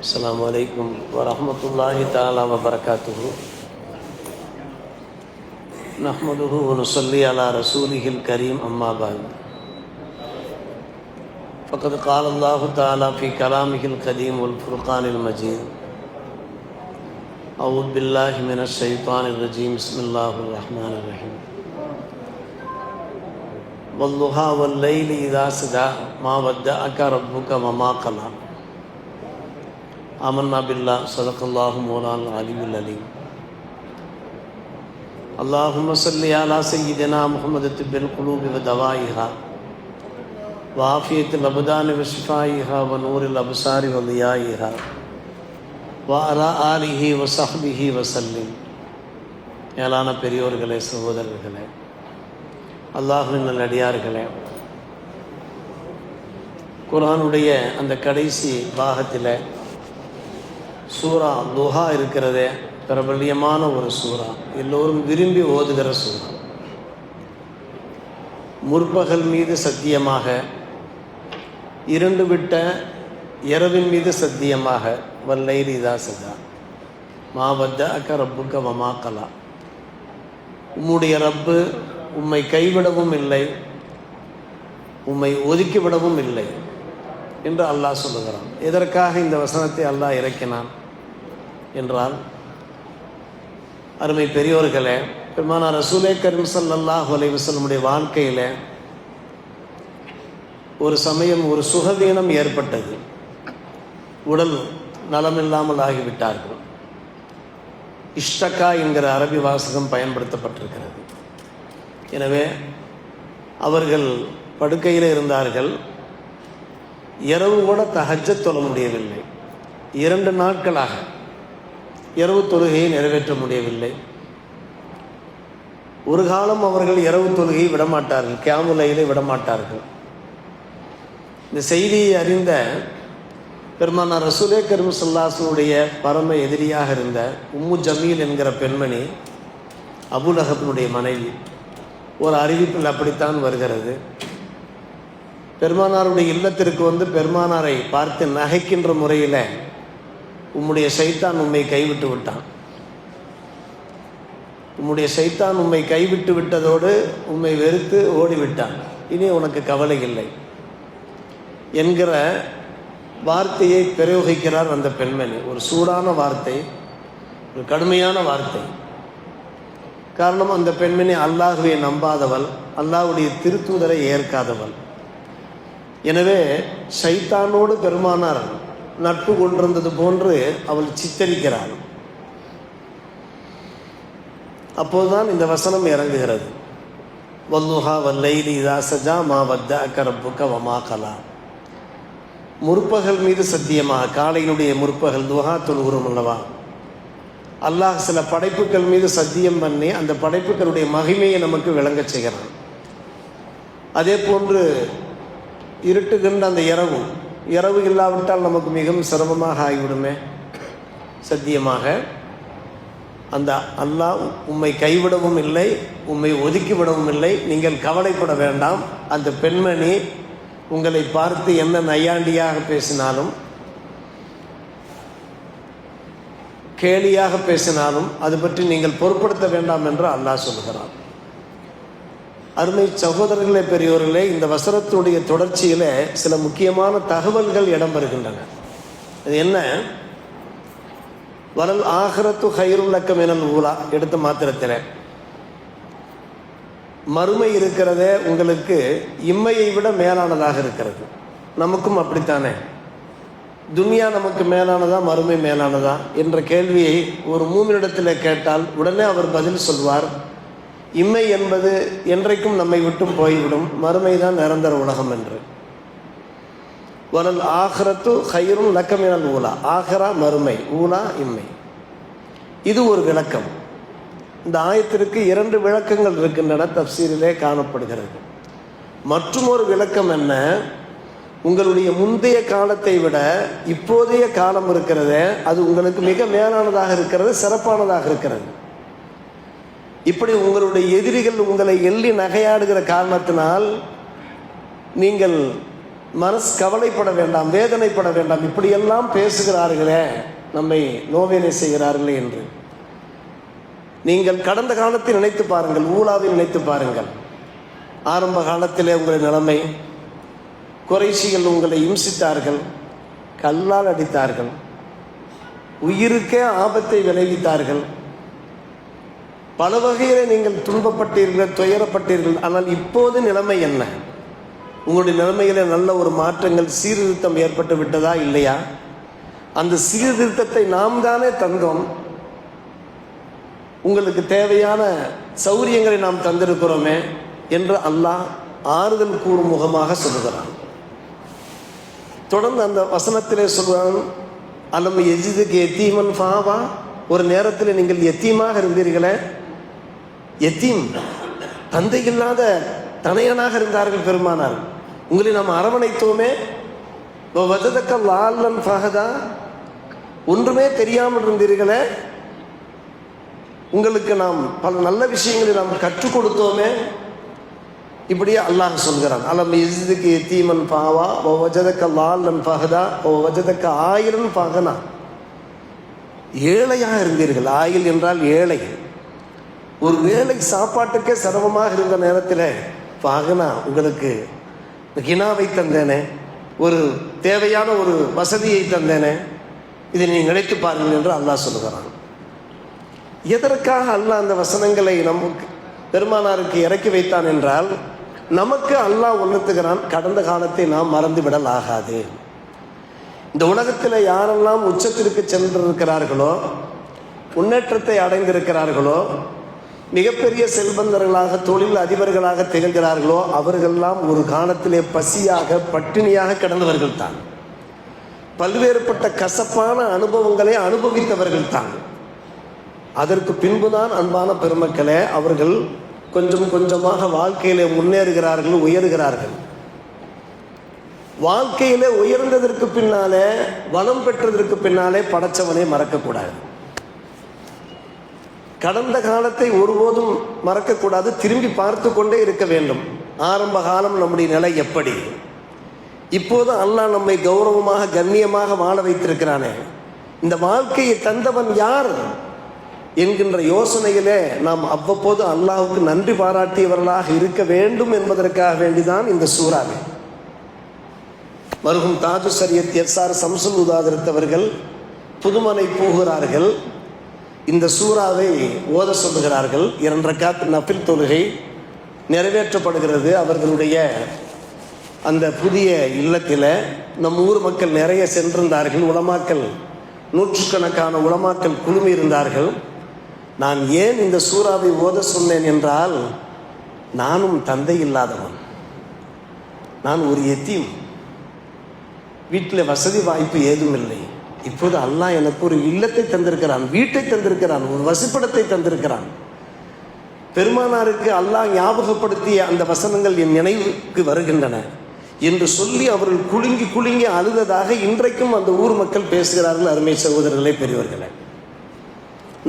अस्सलामु अलैकुम वरहमतुल्लाहि ताला वबरकातुहु नहमदुहु व नुसल्ली अला रसूलिहिल करीम अम्मा बाद फ़क़द क़ाल अल्लाहु ताला फ़ी कलामिहिल क़दीम वल फ़ुरक़ानिल मजीद अऊज़ु बिल्लाहि मिनश शैतानिर रजीम बिस्मिल्लाहिर रहमानिर रहीम वल्लुहा वल्लैलि इज़ा सजा मा वद्दअक रब्बुक वमा क़ला आमन्ना बिल्लाह सदक़ल्लाहु मौलाना अलियुल अलीम अल्लाहुम्मा सल्लि अला सय्यिदिना मुहम्मद तिब्बिल क़ुलूबि व दवाइहा व आफ़ियतिल अब्दानि व शिफ़ाइहा व नूरिल अब्सारि व ज़ियाइहा व अला आलिहि व सहबिहि व सल्लिम. மேலான பெரியோர்களே, சகோதரர்களே, அல்லாஹ்வின் நல்லடியார்களே, குர்ஆனுடைய அந்த கடைசி பாகத்தில் சூரா துஹா இருக்கிறதே, பிரபல்யமான ஒரு சூரா, எல்லோரும் விரும்பி ஓதுகிற சூரா. முற்பகல் மீது சத்தியமாக, இருண்டு விட்ட இரவின் மீது சத்தியமாக, வல்லைலி இதா சஜா மா வத்தஅக ரப்புக வமா களா, உம்முடைய ரப்பு உம்மை கைவிடவும் இல்லை, உம்மை ஒதுக்கிவிடவும் இல்லை என்று அல்லாஹ் சொல்லுகிறான். எதற்காக இந்த வசனத்தை அல்லாஹ் இறக்கினான் என்றால், அருமை பெரியோர்களே, பெருமானார் ரசூலே கரீம் ஸல்லல்லாஹு அலைஹி வஸல்லமுடைய வாழ்க்கையில் ஒரு சமயம் ஒரு சுகவீனம் ஏற்பட்டது. உடல் நலமில்லாமல் ஆகிவிட்டார்கள். இஷ்டகா என்கிற அரபி வாசகம் பயன்படுத்தப்பட்டிருக்கிறது. எனவே அவர்கள் படுக்கையில் இருந்தார்கள். இரவு கூட தஹஜ்ஜத் தொழ முடியவில்லை. 2 நாட்களாக இரவு தொழுகையை நிறைவேற்ற முடியவில்லை. ஒரு காலம் அவர்கள் இரவு தொழுகையை விடமாட்டார்கள், கியாமுல் லைலை விடமாட்டார்கள். இந்த செய்தியை அறிந்த பெருமானார் ரசூலே கரீம் ஸல்லல்லாஹு அலைஹி வஸல்லுடைய பரம எதிரியாக இருந்த உம்மு ஜமீல் என்கிற பெண்மணி, அபூ லஹபினுடைய மனைவி, ஒரு அறிவிப்பில் அப்படித்தான் வருகிறது. பெருமானாருடைய இல்லத்திற்கு வந்து பெருமானாரை பார்த்து நகைக்கின்ற முறையில், உம்முடைய ஷைத்தான் உம்மை கைவிட்டு விட்டான், உம்முடைய ஷைத்தான் உம்மை கைவிட்டு விட்டதோடு உம்மை வெறுத்து ஓடிவிட்டான், இனி உனக்கு கவலை இல்லை என்கிற வார்த்தையை பிரயோகிக்கிறார் அந்த பெண்மணி. ஒரு சூடான வார்த்தை, ஒரு கடுமையான வார்த்தை. காரணம், அந்த பெண்மணி அல்லாஹ்வை நம்பாதவள், அல்லாஹ்வுடைய திருத்தூதரை ஏற்காதவள். எனவே ஷைத்தானோடு பெருமானார் நட்பு கொண்டிருந்தது போன்று அவள் சித்தரிக்கிறாள். அப்போதுதான் இந்த வசனம் இறங்குகிறது. வல்லுஹா வல்லைலி இதா சஜா மா வத்தஅக ரப்புக வமா களா. முற்பகல் மீது சத்தியமாக, காலையினுடைய முற்பகல் துஹா தொழுகிறோம் அல்லவா, அல்லாஹ் சில படைப்புகள் மீது சத்தியம் பண்ணி அந்த படைப்புகளுடைய மகிமையை நமக்கு விளங்க செய்கிறான். அதே போன்று இருட்டுகின்ற அந்த இரவு இல்லாவிட்டால் நமக்கு மிகவும் சிரமமாக ஆகிவிடுமே. சத்தியமாக அந்த அல்லாஹ் உம்மை கைவிடவும் இல்லை, உம்மை ஒதுக்கிவிடவும் இல்லை, நீங்கள் கவலைப்பட வேண்டாம். அந்த பெண்மணி உங்களை பார்த்து என்ன நையாண்டியாக பேசினாலும், கேலியாக பேசினாலும் அது பற்றி நீங்கள் பொருட்படுத்த வேண்டாம் என்று அல்லாஹ் சொல்கிறான். அருமை சகோதரர்களே, பெரியோர்களே, இந்த வசனத்துடைய தொடர்ச்சியில் சில முக்கியமான தகவல்கள் இடம்பெறுகின்றன. அது என்ன? வலல் ஆஹிரத்து கைருல் லக்க மினல் ஊலா எடுத்த மாத்திரத்தில் மறுமை இருக்கிறதே உங்களுக்கு இம்மையை விட மேலானதாக இருக்கிறது. நமக்கும் அப்படித்தானே? துனியா நமக்கு மேலானதா, மறுமை மேலானதா என்ற கேள்வியை ஒரு மூமினிடத்தில் கேட்டால் உடனே அவர் பதில் சொல்வார், இம்மை என்பது என்றைக்கும் நம்மை விட்டும் போய்விடும், மறுமை தான் நிரந்தர உலகம் என்று. வலல் ஆஹிரத்து கைருல் லக்க மினல் ஊலா, ஆஹிரா மறுமை, ஊலா இம்மை. இது ஒரு விளக்கம். இந்த ஆயத்திற்கு 2 விளக்கங்கள் இருக்கின்றன, தஃப்சீரிலே காணப்படுகிறது. மற்றும் ஒரு விளக்கம் என்ன? உங்களுடைய முந்தைய காலத்தை விட இப்போதைய காலம் இருக்கிறதே, அது உங்களுக்கு மிக மேலானதாக இருக்கிறது, சிறப்பானதாக இருக்கிறது. இப்படி உங்களுடைய எதிரிகள் உங்களை எள்ளி நகையாடுகிற காரணத்தினால் நீங்கள் மனசு கவலைப்பட வேண்டாம், வேதனைப்பட வேண்டாம், இப்படியெல்லாம் பேசுகிறார்களே, நம்மை நோவேனை செய்கிறார்களே என்று நீங்கள் கடந்த காலத்தை நினைத்து பாருங்கள், ஊழாவை நினைத்து பாருங்கள். ஆரம்ப காலத்திலே உங்கள் நிலைமை, குறைஷிகள் உங்களை இம்சித்தார்கள், கல்லால் அடித்தார்கள், உயிருக்கே ஆபத்தை விளைவித்தார்கள், பல வகையிலே நீங்கள் துன்பப்பட்டீர்கள், துயரப்பட்டீர்கள். ஆனால் இப்போது நிலைமை என்ன? உங்களுடைய நிலைமையில நல்ல ஒரு மாற்றங்கள், சீர்திருத்தம் ஏற்பட்டு விட்டதா இல்லையா? அந்த சீர்திருத்தத்தை நாம் தானே தந்தோம். உங்களுக்கு தேவையான சௌரியங்களை நாம் தந்திருக்கிறோமே என்று அல்லாஹ் ஆறுதல் கூறும் முகமாக சொல்லுகிறான். தொடர்ந்து அந்த வசனத்திலே சொல்வான், அலம் எஜிதுக்கு எத்தீமன் ஃபாவா, ஒரு நேரத்தில் நீங்கள் எத்தீமாக இருந்தீர்களே, எத்தீம் தந்தை இல்லாத தனையனாக இருந்தார்கள் பெருமானார், உங்களை நாம் அரவணைத்தோமே. லால்லன் ஃபஹதா, ஒன்றுமே தெரியாமல் இருந்தீர்களே, உங்களுக்கு நாம் பல நல்ல விஷயங்களை நாம் கற்றுக் கொடுத்தோமே. இப்படியே அல்லாஹ் சொல்கிறான், அலம் இஸ்துக்கு எத்தீமன் பாவா ஓ வஜதக்க லால்லன் ஃபஹதா ஓ வஜதக்க ஆயிரன் ஃபஹனா. ஏழையாக இருந்தீர்கள். ஆயில் என்றால் ஏழை. ஒரு வேளை சாப்பாட்டுக்கே சிரமமாக இருந்த நேரத்தில் ஃபஹனா, உங்களுக்கு கினாவை தந்தேனே, ஒரு தேவையான ஒரு வசதியை தந்தேனே, இதை நீங்கள் நினைத்து பாருங்கள் என்று அல்லாஹ் சொல்லுகிறான். எதற்காக அல்லாஹ் அந்த வசனங்களை நமக்கு பெருமானாருக்கு இறக்கி வைத்தான் என்றால், நமக்கு அல்லாஹ் உணர்த்துகிறான், கடந்த காலத்தை நாம் மறந்து விடல் ஆகாது. இந்த உலகத்தில் யாரெல்லாம் உச்சத்திற்கு சென்றிருக்கிறார்களோ, முன்னேற்றத்தை அடைந்திருக்கிறார்களோ, மிகப்பெரிய செல்வந்தர்களாக தொழில் அதிபர்களாக திகழ்கிறார்களோ, அவர்களெல்லாம் ஒரு காலத்திலே பசியாக பட்டினியாக கிடந்தவர்கள் தான். பல்வேறுபட்ட கசப்பான அனுபவங்களை அனுபவித்தவர்கள் தான். அதற்கு பின்புதான் அன்பான பெருமக்களே, அவர்கள் கொஞ்சம் கொஞ்சமாக வாழ்க்கையிலே முன்னேறுகிறார்கள், உயர்கிறார்கள். வாழ்க்கையிலே உயர்ந்ததற்கு பின்னாலே, வளம் பெற்றதற்கு பின்னாலே படைச்சவனை மறக்கக்கூடாது. கடந்த காலத்தை ஒருபோதும் மறக்கக்கூடாது, திரும்பி பார்த்து கொண்டே இருக்க வேண்டும். ஆரம்ப காலம் நம்முடைய நிலை எப்படி, இப்போது அல்லாஹ் நம்மை கௌரவமாக கண்ணியமாக வாழ வைத்திருக்கிறானே, இந்த வாழ்க்கையை தந்தவன் யார் என்கின்ற யோசனையிலே நாம் அவ்வப்போது அல்லாஹுக்கு நன்றி பாராட்டியவர்களாக இருக்க வேண்டும் என்பதற்காக வேண்டிதான் இந்த சூறாவை. மருகும் தாஜு சரியத் எஸ்ஆர் சம்சுல் உதாதிருத்தவர்கள் புதுமனை போகிறார்கள். இந்த சூறாவை ஓத சொல்லுகிறார்கள். 2 ரக்காத் நஃபில் தொழுகை நிறைவேற்றப்படுகிறது அவர்களுடைய அந்த புதிய இல்லத்தில். நம் ஊர் மக்கள் நிறைய சென்றிருந்தார்கள். உலமாக்கள், நூற்றுக்கணக்கான உலமாக்கள் குழுமி இருந்தார்கள். நான் ஏன் இந்த சூறாவை ஓத சொன்னேன் என்றால், நானும் தந்தை இல்லாதவன், நான் ஒரு எத்தீம், வீட்டில் வசதி வாய்ப்பு ஏதும் இல்லை. இப்போது அல்லாஹ் எனக்கு ஒரு இல்லத்தை தந்திருக்கிறான், வீட்டை தந்திருக்கிறான், ஒரு வசிப்பிடத்தை தந்திருக்கிறான். பெருமானாருக்கு அல்லாஹ் ஞாபகப்படுத்திய அந்த வசனங்கள் என் நினைவுக்கு வருகின்றன என்று சொல்லி அவர்கள் குலுங்கி குலுங்கி அழுததாக இன்றைக்கும் அந்த ஊர் மக்கள் பேசுகிறார்கள். அருமை சகோதரர்களே, பெரியவர்களே,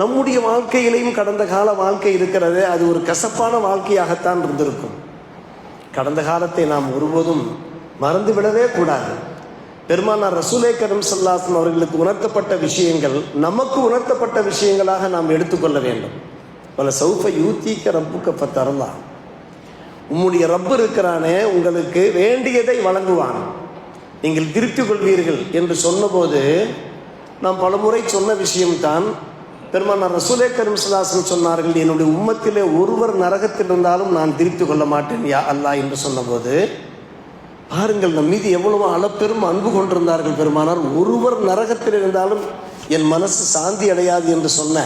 நம்முடைய வாழ்க்கையிலையும் கடந்த கால வாழ்க்கை இருக்கிறது, அது ஒரு கசப்பான வாழ்க்கையாகத்தான் இருந்திருக்கும். கடந்த காலத்தை நாம் ஒருபோதும் மறந்துவிடவே கூடாது. பெருமானார் ரசூலே கரீம் ஸல்லல்லாஹு அலைஹி வஸல்லம் அவர்களுக்கு உணர்த்தப்பட்ட விஷயங்கள் நமக்கு உணர்த்தப்பட்ட விஷயங்களாக நாம் எடுத்துக்கொள்ள வேண்டும். பல சௌஃப யூத்திக்க ரப்புக்க ஃபதர்லா, உம்முடைய ரப்பு இருக்கிறானே, உங்களுக்கு வேண்டியதை வழங்குவான், நீங்கள் திருப்தி கொள்வீர்கள் என்று சொன்னபோது நாம் பலமுறை சொன்ன விஷயம்தான். பெருமானார் ரசூலே கரீம் ஸல்லல்லாஹு அலைஹி வஸல்லம் சொன்னார்கள், என்னுடைய உம்மத்திலே ஒருவர் நரகத்தில் இருந்தாலும் நான் திருப்தி கொள்ள மாட்டேன் யா அல்லாஹ் என்று சொன்னபோது, பாருங்கள் நம் மீது எவ்வளவு அளப்பெரும் அன்பு கொண்டிருந்தார்கள் பெருமானார். ஒருவர் நரகத்தில் இருந்தாலும் என் மனசு சாந்தி அடையாது என்று சொன்ன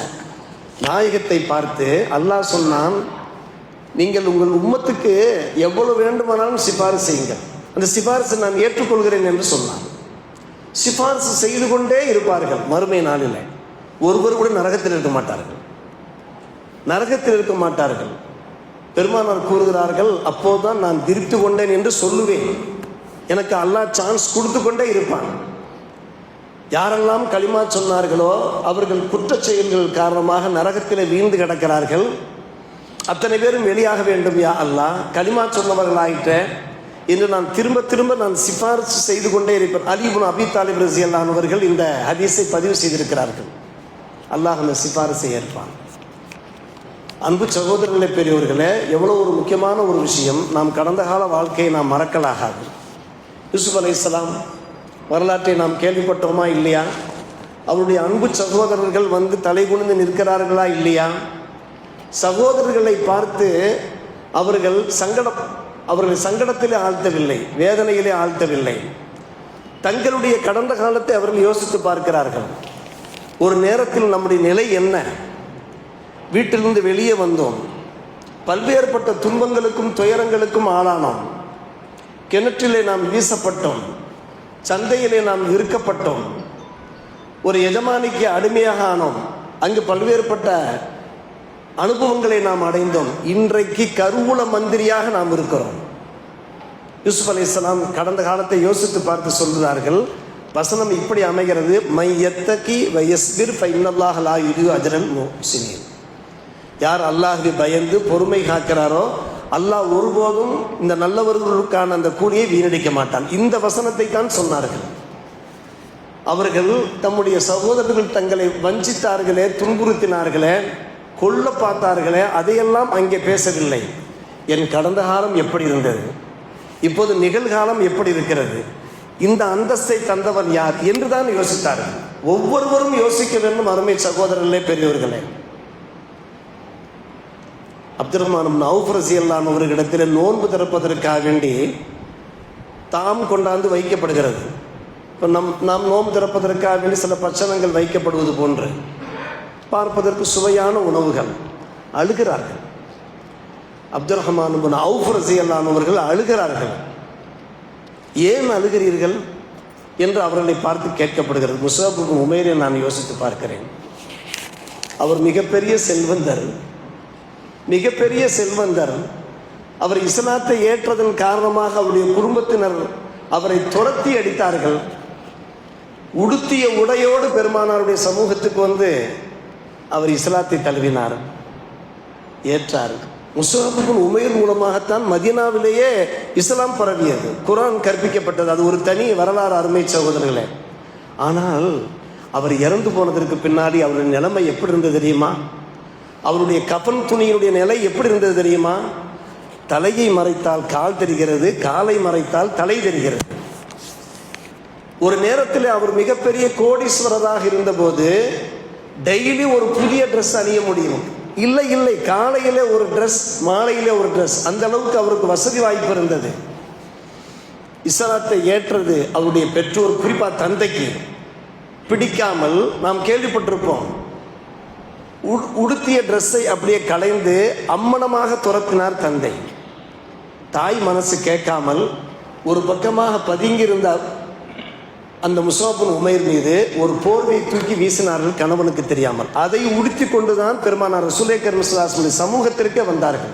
நாயகத்தை பார்த்து அல்லாஹ் சொன்னான், நீங்கள் உங்கள் உம்மத்துக்கு எவ்வளவு வேண்டுமானாலும் சிபாரிசு செய்யுங்கள், அந்த சிபாரிசை நான் ஏற்றுக்கொள்கிறேன் என்று சொன்னான். சிபாரிசு செய்து கொண்டே இருப்பார்கள். மறுமை நாளில் ஒருவர் கூட நரகத்தில் இருக்க மாட்டார்கள், நரகத்தில் இருக்க மாட்டார்கள். பெருமானார் கூறுகிறார்கள், அப்போதுதான் நான் திருப்தி கொண்டேன் என்று சொல்லுவேன். எனக்கு அல்லாஹ் சான்ஸ் கொடுத்து கொண்டே இருப்பான். யாரெல்லாம் களிமா சொன்னார்களோ அவர்கள் குற்ற செயல்கள் காரணமாக நரகத்தில் வீழ்ந்து கிடக்கிறார்கள். அத்தனை பேரும் வெளியாக வேண்டும் யா அல்லாஹ். களிமா சொன்னவர்கள் ஆயிட்ட என்று நான் திரும்ப திரும்ப நான் சிபாரிசு செய்து கொண்டே இருப்பேன். அலி இப்னு அபி தாலிப் ரலியல்லாஹு அன்ஹு அவர்கள் இந்த ஹதீஸை பதிவு செய்திருக்கிறார்கள். அல்லாஹ் அந்த சிபாரிசை ஏற்பான். அன்பு சகோதரர்களே, பெரியவர்களே, எவ்வளோ ஒரு முக்கியமான ஒரு விஷயம். நாம் கடந்த கால வாழ்க்கையை நாம் மறக்கலாகாது. யூசுப் அலைஹிஸ்ஸலாம் வரலாற்றை நாம் கேள்விப்பட்டோமா இல்லையா? அவருடைய அன்பு சகோதரர்கள் வந்து தலை குனிந்து நிற்கிறார்களா இல்லையா? சகோதரர்களை பார்த்து அவர்கள் சங்கடத்திலே ஆழ்த்தவில்லை, வேதனையிலே ஆழ்த்தவில்லை. தங்களுடைய கடந்த காலத்தை அவர்கள் யோசித்து பார்க்கிறார்கள். ஒரு நேரத்தில் நம்முடைய நிலை என்ன? வீட்டிலிருந்து வெளியே வந்தோம், பல்வேறுபட்ட துன்பங்களுக்கும் துயரங்களுக்கும் ஆளானோம், கிணற்றிலே நாம் வீசப்பட்டோம், சந்தையிலே நாம் இருக்கப்பட்டோம், ஒரு எஜமானிக்கு அடிமையாக ஆனோம், அங்கு பல்வேறுபட்ட அனுபவங்களை நாம் அடைந்தோம். இன்றைக்கு கருவூல மந்திரியாக நாம் இருக்கிறோம். யூசுப் அலைஹிஸ்ஸலாம் கடந்த காலத்தை யோசித்து பார்த்து சொல்கிறார்கள். வசனம் இப்படி அமைகிறது, மை யத்தகி வ யஸ்பிர் ஃப இன்னல்லாஹ லா யுதியு அஜ்ரல் முஹ்சினீன். யார் அல்லாஹ்வை பயந்து பொறுமை காக்கிறாரோ அல்லாஹ் ஒருபோதும் இந்த நல்லவர்களுக்கான அந்த கூலியை வீணடிக்க மாட்டான். இந்த வசனத்தை தான் சொன்னார்கள். அவர்கள் தம்முடைய சகோதரர்கள் தங்களை வஞ்சித்தார்களே, துன்புறுத்தினார்களே, கொல்ல பார்த்தார்களே, அதையெல்லாம் அங்கே பேசவில்லை. என் கடந்த காலம் எப்படி இருந்தது, இப்போது நிகழ்காலம் எப்படி இருக்கிறது, இந்த அந்தஸ்தை தந்தவன் யார் என்றுதான் யோசித்தார்கள். ஒவ்வொருவரும் யோசிக்க வேண்டும். அருமை சகோதரர்களே, பெரியவர்களே, அப்துல் ரஹ்மான் இப்னு அவுஃப் ரலியல்லாஹு அன்ஹு அவர்களிடத்தில் நோன்பு திறப்பதற்காக வேண்டி தாம் கொண்டாந்து வைக்கப்படுகிறது. இப்போ நாம் நோன்பு திறப்பதற்காக வேண்டி சில பட்சணங்கள் வைக்கப்படுவது போன்று பார்ப்பதற்கு சுவையான உணவுகள். அழுகிறார்கள். அப்துல் ரஹ்மான் இப்னு அவுஃப் ரலியல்லாஹு அன்ஹு அவர்கள் அழுகிறார்கள். ஏன் அழுகிறீர்கள் என்று அவர்களை பார்த்து கேட்கப்படுகிறது. முஸ்அப் இப்னு உமைரை நான் யோசித்து பார்க்கிறேன். அவர் மிகப்பெரிய செல்வந்தர். அவர் இஸ்லாத்தை ஏற்றதன் காரணமாக அவருடைய குடும்பத்தினர் அவரை துரத்தி அடித்தார்கள். உடுத்திய உடையோடு பெருமானாருடைய சமூகத்துக்கு வந்து அவர் இஸ்லாத்தை தழுவினார், ஏற்றார். முஸ்அப் இப்னு உமைர் மூலமாகத்தான் மதீனாவிலேயே இஸ்லாம் பரவியது, குர்ஆன் கற்பிக்கப்பட்டது. அது ஒரு தனி வரலாறு, அருமை சகோதரர்களே. ஆனால் அவர் இறந்து போனதற்கு பின்னாடி அவருடைய நிலைமை எப்படி இருந்தது தெரியுமா? அவருடைய கஃன் துணியினுடைய நிலை எப்படி இருந்தது தெரியுமா? தலையை மறைத்தால் கால் தெரிகிறது, காலை மறைத்தால் தலை தெரிகிறது. ஒரு நேரத்தில் அவர் மிகப்பெரிய கோடீஸ்வரராக இருந்தபோது டெய்லி ஒரு புதிய ட்ரெஸ் அணிய முடியும். இல்லை, காலையிலே ஒரு ட்ரெஸ், மாலையிலே ஒரு ட்ரெஸ். அந்த அளவுக்கு அவருக்கு வசதி வாய்ப்பு இருந்தது. இஸ்லாத்தை ஏற்றது அவருடைய பெற்றோர், குறிப்பாக தந்தைக்கு பிடிக்காமல் நாம் கேள்விப்பட்டிருப்போம். உடுத்திய ட்ரெஸ்ஸை அப்படியே களைந்து அம்மனமாக துரத்தினார் தந்தை. தாய் மனசு கேட்காமல் ஒரு பக்கமாக பதுங்கியிருந்த அந்த முஸ்அப் இப்னு உமைர் மீது ஒரு போர்வை தூக்கி வீசினார்கள், கணவனுக்கு தெரியாமல். அதை உடுத்தி கொண்டுதான் பெருமானார் ரசூலுல்லாஹி ஸல்லல்லாஹு அலைஹி வஸல்லம் சமூகத்திற்கே வந்தார்கள்.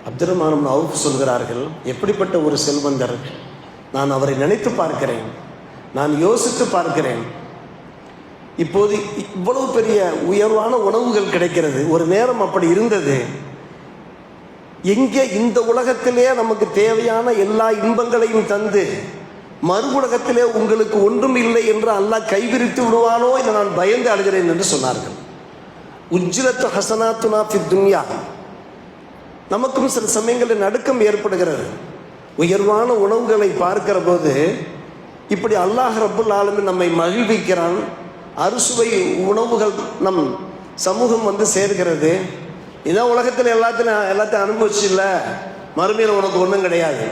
அப்துல் ரஹ்மான் இப்னு அவுஃப் சொல்கிறார்கள், எப்படிப்பட்ட ஒரு செல்வந்தர்! நான் அவரை நினைத்து பார்க்கிறேன், நான் யோசித்து பார்க்கிறேன். இப்போது இவ்வளவு பெரிய உயர்வான உணவுகள் கிடைக்கிறது. ஒரு நேரம் அப்படி இருந்தது. எங்கே இந்த உலகத்திலே நமக்கு தேவையான எல்லா இன்பங்களையும் தந்து மறுபுலகத்திலே உங்களுக்கு ஒன்றும் இல்லை என்று அல்லாஹ் கைவிரித்து விடுவானோ என்று நான் பயந்து அழுகிறேன் என்று சொன்னார்கள். உஜ்ரத்து ஹசனாத்துனா ஃபித் துன்யா. நமக்கும் சில சமயங்களில் நடுக்கம் ஏற்படுகிறது. உயர்வான உணவுகளை பார்க்கிற போது இப்படி அல்லாஹ் ரப்புல் ஆலமீன் நம்மை மகிழ்விக்கிறான். அறுசுவை உணவுகள் நம் சமூகம் வந்து சேர்கிறது. இதான் உலகத்தில் எல்லாத்தையும் அனுபவிச்சு இல்லை, மறுமையில் உனக்கு ஒன்றும் கிடையாது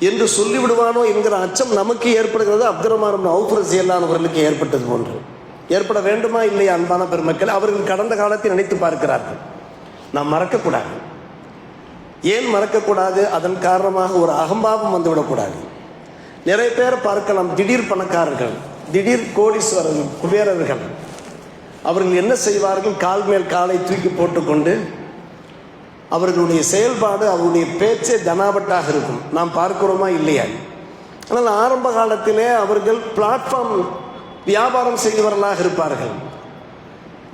என்று சொல்லிவிடுவானோ என்கிற அச்சம் நமக்கு ஏற்படுகிறது. அப்துல் ரஹ்மான் இப்னு அவுஃப் ரலியல்லாஹு அன்ஹு அவர்களுக்கு ஏற்பட்டது போன்று ஏற்பட வேண்டுமா இல்லையா? அன்பான பெருமக்கள், அவர்கள் கடந்த காலத்தை நினைத்து பார்க்கிறார்கள். நாம் மறக்கக்கூடாது. ஏன் மறக்கக்கூடாது? அதன் காரணமாக ஒரு அகம்பாவம் வந்துவிடக்கூடாது. நிறைய பேர் பார்க்கலாம், திடீர் பணக்காரர்கள், திடீர் கோடீஸ்வரர்கள், குபேரர்கள். அவர்கள் என்ன செய்வார்கள்? கால் மேல் காலை தூக்கி போட்டுக்கொண்டு அவர்களுடைய செயல்பாடு, அவருடைய பேச்சே தனாபட்டாக இருக்கும். நாம் பார்க்கிறோமா இல்லையா? ஆனால் ஆரம்ப காலத்திலே அவர்கள் பிளாட்ஃபார்ம் வியாபாரம் செய்தவர்களாக இருப்பார்கள்.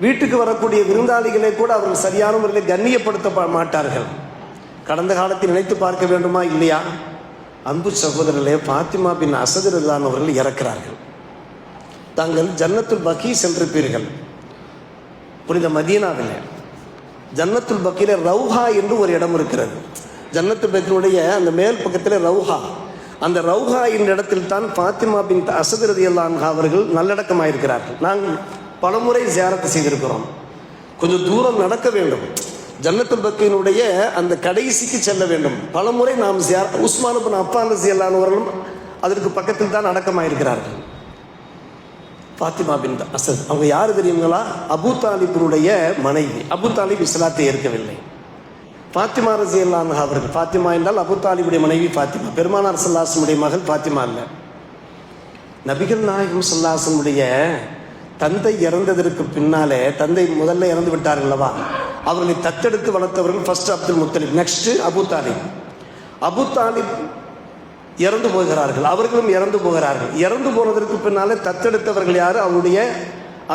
வீட்டுக்கு வரக்கூடிய விருந்தாளிகளை கூட அவர்கள் சரியான முறையில் கண்ணியப்படுத்த மாட்டார்கள். கடந்த காலத்தை நினைத்து பார்க்க வேண்டுமா இல்லையா? அன்பு சகோதரர்களே, ஃபாத்திமா பின் அசத் ரலியல்லாஹு அவர்கள் இறக்கிறார்கள். தாங்கள் ஜன்னத்துல் பக்கீ சென்றிருப்பீர்கள். புனித மதீனாவில் ஜன்னத்துல் பக்கீல ரவுஹா என்று ஒரு இடம் இருக்கிறது. ஜன்னத்துல் பக்கீனுடைய அந்த மேல் பக்கத்தில் ரவுஹா, அந்த ரவுஹா என்ற இடத்தில் தான் ஃபாத்திமா பின் அசத் ரலியல்லாஹு அன்ஹா அவர்கள் நல்லடக்கமாயிருக்கிறார்கள். நாங்கள் பலமுறை ஜியாரத்து செய்திருக்கிறோம். கொஞ்சம் தூரம் நடக்க வேண்டும், ஜன்னத்துல் பக்கீனுடைய அந்த கடைசிக்கு செல்ல வேண்டும். பலமுறை நாம் உஸ்மான் பின் அஃபான் ரலியல்லாஹு அன்ஹு அவர்களும் அதற்கு பக்கத்தில் தான் அடக்கமாயிருக்கிறார்கள். ஃபாத்திமா பின் அசத் அவங்க யாரு தெரியுங்களா? அபூ தாலிபினுடைய மனைவி. அபூ தாலிப் இஸ்லாத்தை ஏற்கவில்லை. ஃபாத்திமா ரலியல்லாஹு அன்ஹா அவர்கள், ஃபாத்திமா என்றால் அபூ தாலிபுடைய மனைவி ஃபாத்திமா, பெருமானார் ஸல்லல்லாஹு அலைஹி வஸல்லம் மகள் ஃபாத்திமா அல்ல. நபிகள் நாயகம் ஸல்லல்லாஹு அலைஹி வஸல்லம் தந்தை இறந்ததற்கு பின்னாலே, தந்தை முதல்ல இறந்து விட்டார்கள் அல்லவா, அவர்களை தத்தெடுத்து வளர்த்தவர்கள் first Abdul Muttalib, next Abu Talib. Abu Talib இறந்து போகிறார்கள், அவர்களும் இறந்து போகிறார்கள். இறந்து போனதற்கு பின்னாலே தத்தெடுத்தவர்கள் யாரு? அவருடைய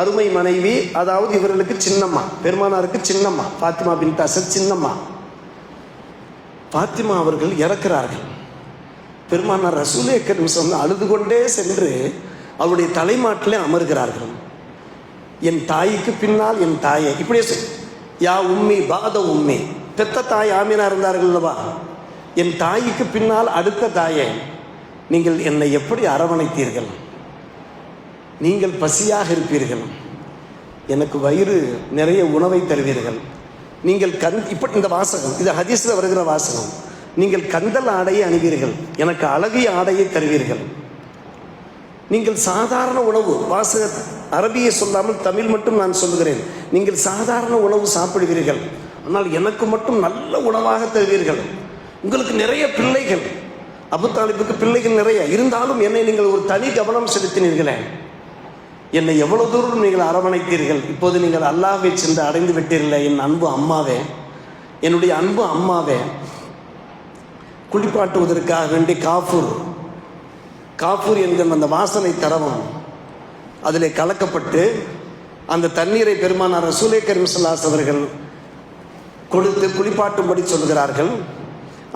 அருமை மனைவி, அதாவது இவர்களுக்கு சின்னம்மா, பெருமானாருக்கு சின்னம்மா, ஃபாத்திமா பின் அசத் சின்னம்மா. ஃபாத்திமா அவர்கள் இறக்கிறார்கள். பெருமானார் ரசூலே கரீம் ஸல்லல்லாஹு அழுது கொண்டே சென்று அவருடைய தலைமாட்டிலே அமர்கிறார்கள். என் தாய்க்கு பின்னால் என் தாயை, இப்படியே யா உம்மி பாத உம்மி, பெத்த தாய் ஆமினா இருந்தார்கள் அல்லவா, என் தாய்க்கு பின்னால் அடுத்த தாயை நீங்கள் என்னை எப்படி அரவணைத்தீர்கள்? நீங்கள் பசியாக இருப்பீர்கள், எனக்கு வயிறு நிறைய உணவை தருவீர்கள். நீங்கள் இப்படி இந்த வாசகம், இது ஹதீஸ்ல வருகிற வாசகம், நீங்கள் கந்தல் ஆடையை அணிவீர்கள், எனக்கு அழகிய ஆடையை தருவீர்கள். நீங்கள் சாதாரண உணவு, வாசக அரபியை சொல்லாமல் தமிழ் மட்டும் நான் சொல்லுகிறேன், நீங்கள் சாதாரண உணவு சாப்பிடுவீர்கள், ஆனால் எனக்கு மட்டும் நல்ல உணவாக தருவீர்கள். உங்களுக்கு நிறைய பிள்ளைகள், அபூ தாலிபுக்கு பிள்ளைகள் நிறைய இருந்தாலும் என்னை நீங்கள் ஒரு தனி கவனம் செலுத்தினீர்களே, என்னை எவ்வளவு தூரம் நீங்கள் அரவணைத்தீர்கள். இப்போது நீங்கள் அல்லாஹ்வை சென்று அடைந்து விட்டீர்களே, என் அன்பு அம்மாவே, என்னுடைய அன்பு அம்மாவே. குளிப்பாட்டுவதற்காக வேண்டி காஃபூர் என்கிற அந்த வாசனை தரவம் அதில் கலக்கப்பட்டு அந்த தண்ணீரை பெருமானார் ரசூலே கரீம் ஸல்லல்லாஹு அலைஹி அவர்கள் கொடுத்து குளிப்பாட்டும்படி சொல்கிறார்கள்.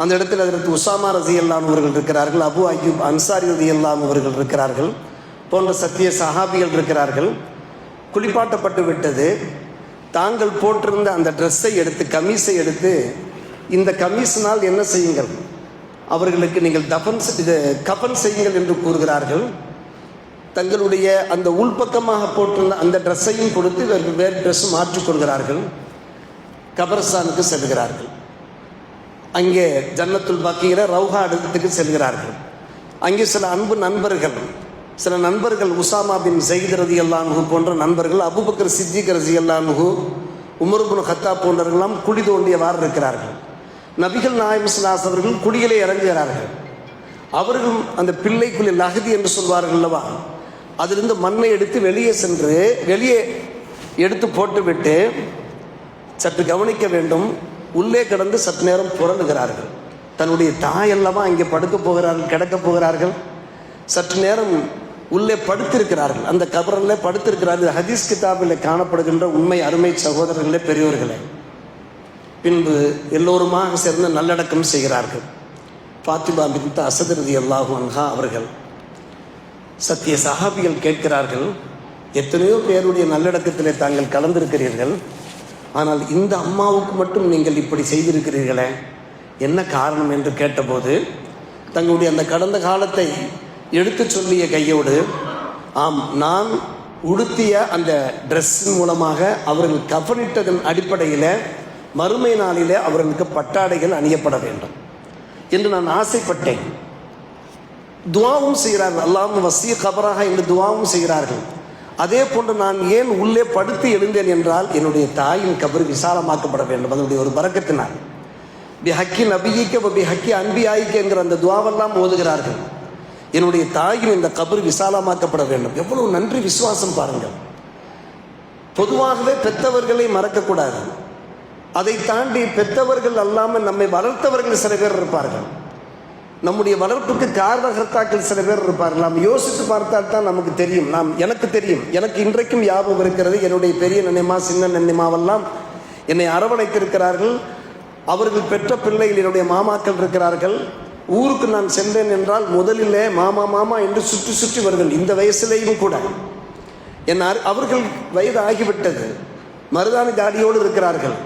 அந்த இடத்தில் அதற்கு உசாமா ரலியல்லாஹு அன்ஹு அவர்கள் இருக்கிறார்கள், அபு அய்யூப் அன்சாரி ரலியல்லாஹு அன்ஹு அவர்கள் இருக்கிறார்கள், போன்ற சத்திய சஹாபிகள் இருக்கிறார்கள். குளிப்பாட்டப்பட்டு விட்டது. தாங்கள் போட்டிருந்த அந்த ட்ரெஸ்ஸை எடுத்து, கமீஸை எடுத்து, இந்த கமீஸினால் என்ன செய்யுங்கள், அவர்களுக்கு நீங்கள் கஃபன் செய்யுங்கள் என்று கூறுகிறார்கள். தங்களுடைய அந்த உள்பக்கமாக போட்டிருந்த அந்த ட்ரெஸ்ஸையும் கொடுத்து இவர்கள் வேறு ட்ரெஸ் மாற்றிக்கொள்கிறார்கள். கபர்ஸ்தானுக்கு செல்கிறார்கள். அங்கே ஜன்னத்துல் பக்கீல ரவுஹா இடத்துக்கு செல்கிறார்கள். அங்கே சில அன்பு நண்பர்கள், சில நண்பர்கள், உசாமா பின் ஸைத் ரலியல்லாஹு அன்ஹு போன்ற நண்பர்கள், அபூபக்கர் சித்திக் ரலியல்லாஹு அன்ஹு, உமர் இப்னு கத்தாப் போன்றவர்களெல்லாம் குழி தோண்டியவாறு இருக்கிறார்கள். நபிகள் நாயகம் ஸல்லல்லாஹு அலைஹி அவர்கள் குழியிலே இறங்குகிறார்கள். அவர்களும் அந்த பிள்ளைக்குள்ளே லஹதி என்று சொல்வார்கள் அல்லவா, அதிலிருந்து மண்ணை எடுத்து வெளியே எடுத்து போட்டுவிட்டு, சற்று கவனிக்க வேண்டும், உள்ளே கிடந்து சற்று நேரம் புரளுகிறார்கள். தன்னுடைய தாயல்லவா இங்கே கிடக்க போகிறார்கள். சற்று நேரம் உள்ளே படுத்திருக்கிறார்கள், அந்த கபரில் படுத்திருக்கிறார்கள். ஹதீஸ் கிதாபில் காணப்படுகின்ற உண்மை அருமை சகோதரர்களே, பெரியோர்களே. பின்பு எல்லோருமாக சேர்ந்து நல்லடக்கம் செய்கிறார்கள். ஃபாத்திமா பின்த் அசத் ரலியல்லாஹு அன்ஹா அவர்கள், சத்திய சஹாபிகள் கேட்கிறார்கள், எத்தனையோ பேருடைய நல்லடக்கத்திலே தாங்கள் கலந்திருக்கிறீர்கள், ஆனால் இந்த அம்மாவுக்கு மட்டும் நீங்கள் இப்படி செய்திருக்கிறீர்களே, என்ன காரணம் என்று கேட்டபோது தங்களுடைய அந்த கடந்த காலத்தை எடுத்து சொல்லிய கையோடு, ஆம், நான் உடுத்திய அந்த ட்ரெஸ்ஸின் மூலமாக அவர்கள் கஃனிட்டதன் அடிப்படையில் மறுமை நாளிலே அவர்களுக்கு பட்டாடைகள் அணியப்பட வேண்டும் என்று நான் ஆசைப்பட்டேன். துவாவும் செய்கிறார்கள், அல்லாஹும்ம வஸீ கபரஹா என்று துவாவும் செய்கிறார்கள். அதே போன்று நான் ஏன் உள்ளே படுத்து எழுந்தேன் என்றால், என்னுடைய தாயின் கபர் விசாலமாக்கப்பட வேண்டும், அதனுடைய ஒரு பரக்கத்தினால். பி ஹக்கி நபியிக்க பி ஹக்கி அன்பியாயிக்க என்கிற அந்த துவாவெல்லாம் ஓதுகிறார்கள். என்னுடைய தாயின் இந்த கபர் விசாலமாக்கப்பட வேண்டும். எவ்வளவு நன்றி விசுவாசம் பாருங்கள். பொதுவாகவே பெற்றவர்களை மறக்கக்கூடாது. அதை தாண்டி பெற்றவர்கள் அல்லாமல் நம்மை வளர்த்தவர்கள் சில பேர் இருப்பார்கள். நம்முடைய வளர்ப்புக்கு காரணகர்த்தாக்கள் சில பேர் இருப்பார்கள். நாம் யோசித்து பார்த்தால் தான் நமக்கு தெரியும். எனக்கு தெரியும், எனக்கு இன்றைக்கும் ஞாபகம் இருக்கிறது. என்னுடைய பெரிய நன்னிமா சின்ன நன்னிமாவெல்லாம் என்னை அரவணைத்திருக்கிறார்கள். அவர்கள் பெற்ற பிள்ளைகள் என்னுடைய மாமாக்கள் இருக்கிறார்கள். ஊருக்கு நான் சென்றேன் என்றால் முதலிலே மாமா மாமா என்று சுற்றி சுற்றி வருவேன். இந்த வயசிலேயும் கூட அவர்கள் வயது ஆகிவிட்டது, மருதாணி தாடியோடு இருக்கிறார்கள்.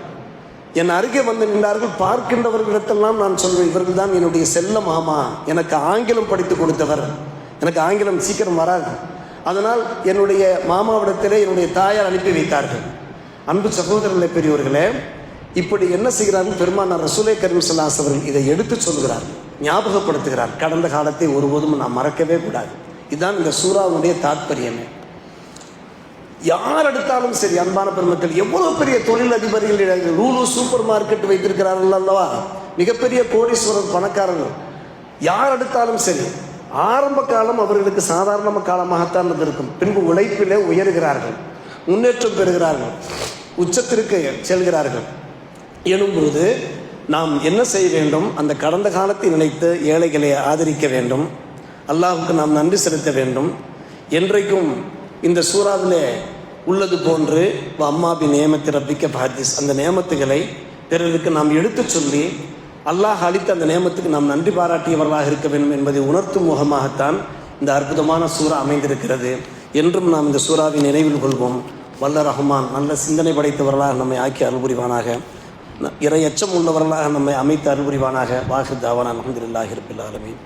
என் அருகே வந்து நின்றார்கள். பார்க்கின்றவர்களிடத்தெல்லாம் நான் சொல்வேன், இவர்கள் தான் என்னுடைய செல்ல மாமா, எனக்கு ஆங்கிலம் படித்து கொடுத்தவர், எனக்கு ஆங்கிலம் சீக்கிரம் வராது, அதனால் என்னுடைய மாமாவிடத்திலே என்னுடைய தாயார் அனுப்பி வைத்தார்கள். அன்பு சகோதரர்களே, பெரியவர்களே, இப்படி என்ன செய்கிறார்கள்? பெருமானார் ரசூலே கரீம் ஸல்லல்லாஹு அலைஹி வஸல்லம் இதை எடுத்து சொல்கிறார், ஞாபகப்படுத்துகிறார். கடந்த காலத்தை ஒருபோதும் நாம் மறக்கவே கூடாது. இதுதான் இந்த சூறாவுடைய தாற்பயமே. யார் எடுத்தாலும் சரி, அன்பான பெருமக்கள், எவ்வளவு பெரிய தொழில் அதிபர்கள், லூலு சூப்பர் மார்க்கெட் வைத்திருக்கிறார்கள் அல்லவா, மிகப்பெரிய கோடீஸ்வரர் பணக்காரர்கள், யார் எடுத்தாலும் சரி, ஆரம்ப காலம் அவர்களுக்கு சாதாரண காலமாகத்தான் இருக்கும். பின்பு உழைப்பிலே உயர்கிறார்கள், முன்னேற்றம் பெறுகிறார்கள், உச்சத்திற்கு செல்கிறார்கள். எனும்போது நாம் என்ன செய்ய வேண்டும்? அந்த கடந்த காலத்தை நினைத்து ஏழைகளை ஆதரிக்க வேண்டும், அல்லாஹுக்கு நாம் நன்றி செலுத்த வேண்டும். என்றைக்கும் இந்த சூறாவிலே உள்ளது போன்று அம்மாபி நியமத்தை ரப்பிக்க பாதிஸ், அந்த நியமத்துகளை பிறருக்கு நாம் எடுத்து சொல்லி அல்லாஹ் அளித்த அந்த நியமத்துக்கு நாம் நன்றி பாராட்டியவர்களாக இருக்க வேண்டும் என்பதை உணர்த்தும் முகமாகத்தான் இந்த அற்புதமான சூறா அமைந்திருக்கிறது. என்றும் நாம் இந்த சூறாவை நினைவில் கொள்வோம். வல்ல ரஹ்மான் நல்ல சிந்தனை படைத்தவர்களாக நம்மை ஆக்கி அருள்புரிவானாக, இறை அச்சம் உள்ளவர்களாக நம்மை அமைத்து அருள்புரிவானாக. வாஹிர் தாவானா அல்ஹம்துலில்லாஹி ரப்பில் ஆலமீன்.